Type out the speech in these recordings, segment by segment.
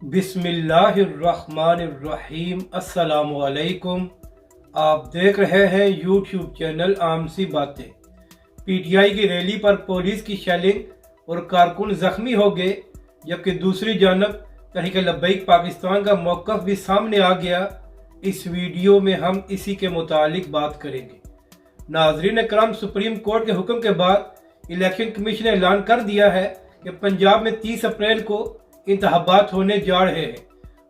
बिस्मिल्लाहिर्रहमानिर्रहीम। अस्सलाम वालेकुम। आप देख रहे हैं यूट्यूब चैनल आम सी बातें। पीटीआई की रैली पर पुलिस की शेलिंग और कारकुन जख्मी हो गए, जबकि दूसरी जानब तहरीक लब्बैक पाकिस्तान का मौक़िफ़ भी सामने आ गया। इस वीडियो में हम इसी के मुतालिक बात करेंगे। नाज़रीन करम, सुप्रीम कोर्ट के हुक्म के बाद इलेक्शन कमीशन ने ऐलान कर दिया है कि पंजाब में 30 अप्रैल को इंतखाबात होने जा रहे हैं।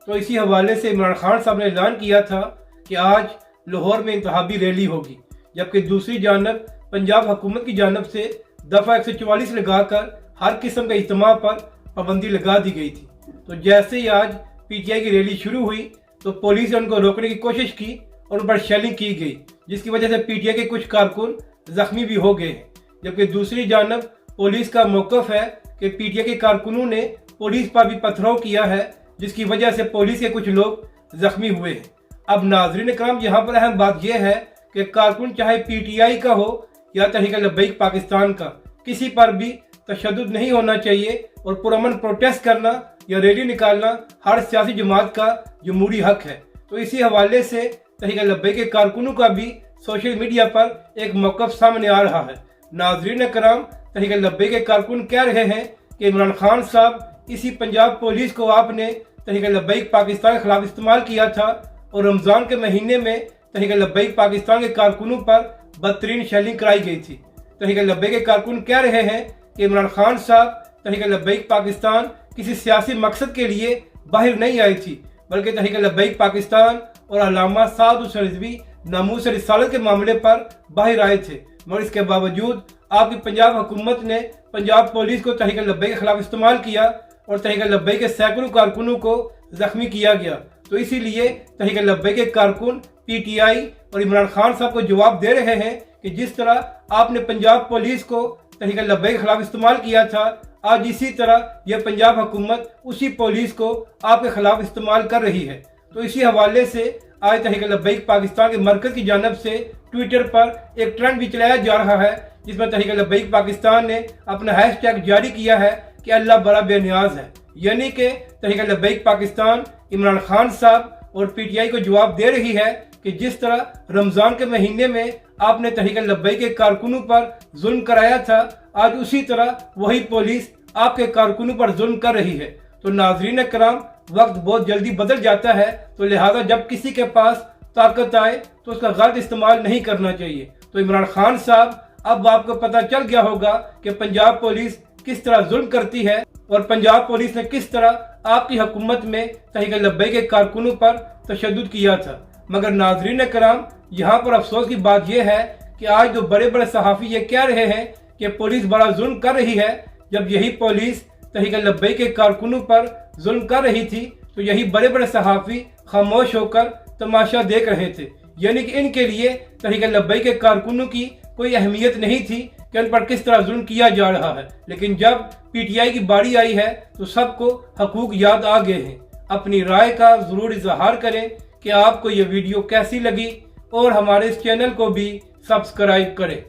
तो इसी हवाले से इमरान खान साहब ने ऐलान किया था कि आज लाहौर में इंतखाबी रैली होगी, जबकि दूसरी जानब पंजाब हुकूमत की जानब से दफ़ा 144 लगाकर हर किस्म के इज्तिमा पर पाबंदी लगा दी गई थी। तो जैसे ही आज पीटीआई की रैली शुरू हुई तो पुलिस ने उनको रोकने की कोशिश की और उन पर शेलिंग की गई, जिसकी वजह से पीटीआई के कुछ कारकुन जख्मी भी हो गए हैं। जबकि दूसरी जानब पुलिस का मौक़िफ़ है कि पीटीआई के कारकुनों ने पुलिस पर भी पथराव किया है, जिसकी वजह से पुलिस के कुछ लोग जख्मी हुए हैं। अब नाज़रीन करम, यहाँ पर अहम बात यह है कि कारकुन चाहे पीटीआई का हो या तहरीक लब्बैक पाकिस्तान का, किसी पर भी तशद्दुद नहीं होना चाहिए और पुरअमन प्रोटेस्ट करना या रैली निकालना हर सियासी जमात का जमहूरी हक है। तो इसी हवाले से तहरीक लब्बैक के कारकुनों का भी सोशल मीडिया पर एक मौक़िफ़ सामने आ रहा है। नाज़रीन करम, तहरीक लब्बैक के कारकुन कह रहे हैं कि इमरान खान साहब, इसी पंजाब पुलिस को आपने तहरीक लब्बैक पाकिस्तान के खिलाफ इस्तेमाल किया था और रमज़ान के महीने में तहरीक लब्बैक पाकिस्तान के कारकुनों पर बदतरीन शेलिंग कराई गई थी। तहरीक लब्बैक के कारकुन कह रहे हैं कि इमरान खान साहब, तहरीक लब्बैक पाकिस्तान किसी सियासी मकसद के लिए बाहर नहीं आई थी, बल्कि तहरीक लब्बैक पाकिस्तान और अल्लामा साद हुसैन रिज़वी नामूस रिसालत के मामले पर बाहर आए थे। मगर इसके बावजूद आपकी पंजाब हुकूमत ने पंजाब पुलिस को तहरीक लब्बैक के खिलाफ इस्तेमाल किया और तहरीक लब्बैक के सैकड़ों कारकुनों को जख्मी किया गया। तो इसीलिए तहरीक लब्बैक के कारकुन पीटीआई और इमरान खान साहब को जवाब दे रहे हैं कि जिस तरह आपने पंजाब पुलिस को तहरीक लब्बैक के खिलाफ इस्तेमाल किया था, आज इसी तरह यह पंजाब हुकूमत उसी पुलिस को आपके खिलाफ इस्तेमाल कर रही है। तो इसी हवाले से आज तहरीक लब्बैक पाकिस्तान के मरकज़ की जानब से ट्विटर पर एक ट्रेंड भी चलाया जा रहा है, जिसमें तहरीक लब्बैक पाकिस्तान ने अपना हैशटैग जारी किया है कि अल्लाह बड़ा बेनियाज है। यानी कि तहरीक लब्बैक पाकिस्तान इमरान खान साहब और पीटीआई को जवाब दे रही है कि जिस तरह रमज़ान के महीने में आपने तहरीक लब्बैक के कारकुनों पर जुल्म कराया था, आज उसी तरह वही पुलिस आपके कारकुनों पर जुल्म कर रही है। तो नाज़रीन करम, वक्त बहुत जल्दी बदल जाता है, तो लिहाजा जब किसी के पास ताकत आए तो उसका गलत इस्तेमाल नहीं करना चाहिए। तो इमरान खान साहब, अब आपको पता चल गया होगा कि पंजाब पुलिस किस तरह जुल्म करती है और पंजाब पुलिस ने किस तरह आपकी हुकूमत में तहरीक लब्बैक के कारकुनों पर तशद्दुद किया था। मगर नाज़रीन करम, यहाँ पर अफसोस की बात यह है कि आज जो बड़े बड़े सहाफ़ी ये कह रहे हैं कि पुलिस बड़ा जुल्म कर रही है, जब यही पुलिस तहरीक लब्बैक के कारकुनों पर जुल्म कर रही थी तो यही बड़े बड़े सहाफ़ी खामोश होकर तमाशा देख रहे थे। यानी कि इनके लिए तहरीक लब्बैक के कारकुनों की कोई अहमियत नहीं थी कि उन पर किस तरह जुल्म किया जा रहा है। लेकिन जब पीटीआई की बारी आई है तो सबको हकूक याद आ गए हैं। अपनी राय का ज़रूर इजहार करें कि आपको ये वीडियो कैसी लगी और हमारे इस चैनल को भी सब्सक्राइब करें।